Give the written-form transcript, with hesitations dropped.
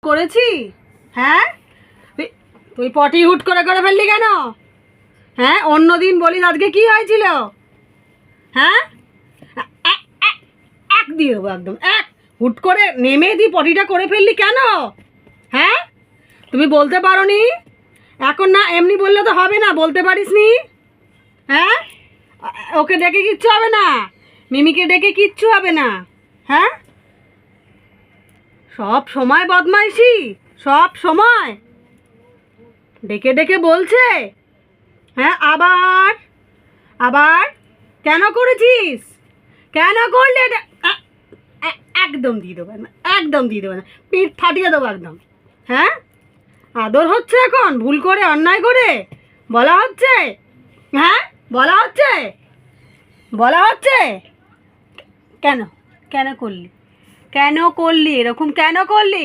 করেছি? হ্যাঁ, তুই পটি হুট করে ফেললি কেন? হ্যাঁ, অন্যদিন বলিস আজকে কি হয়েছিল? হ্যাঁ, এক দিয়ে দেবো একদম এক। হুট করে নেমে তুই পটিটা করে ফেললি কেন? হ্যাঁ, তুমি বলতে পারো নি? এখন না এমনি বললে তো হবে না, বলতে পারিস নি? হ্যাঁ, ওকে ডেকে কিচ্ছু হবে না, মিমিকে ডেকে কিচ্ছু হবে না। হ্যাঁ, সব সময় বদমাইশি, সব সময় ডেকে ডেকে বলছে। হ্যাঁ, আবার আবার কেন করেছিস? কেন করলে এটা? একদম দিয়ে দেবো না, একদম দিয়ে দেবো না, পিঠ ফাটিয়ে দেবো একদম। হ্যাঁ, আদর হচ্ছে এখন ভুল করে অন্যায় করে বলা হচ্ছে? হ্যাঁ, বলা হচ্ছে, বলা হচ্ছে। কেন, কেন করলি? কেন করলি এরকম, কেন করলি?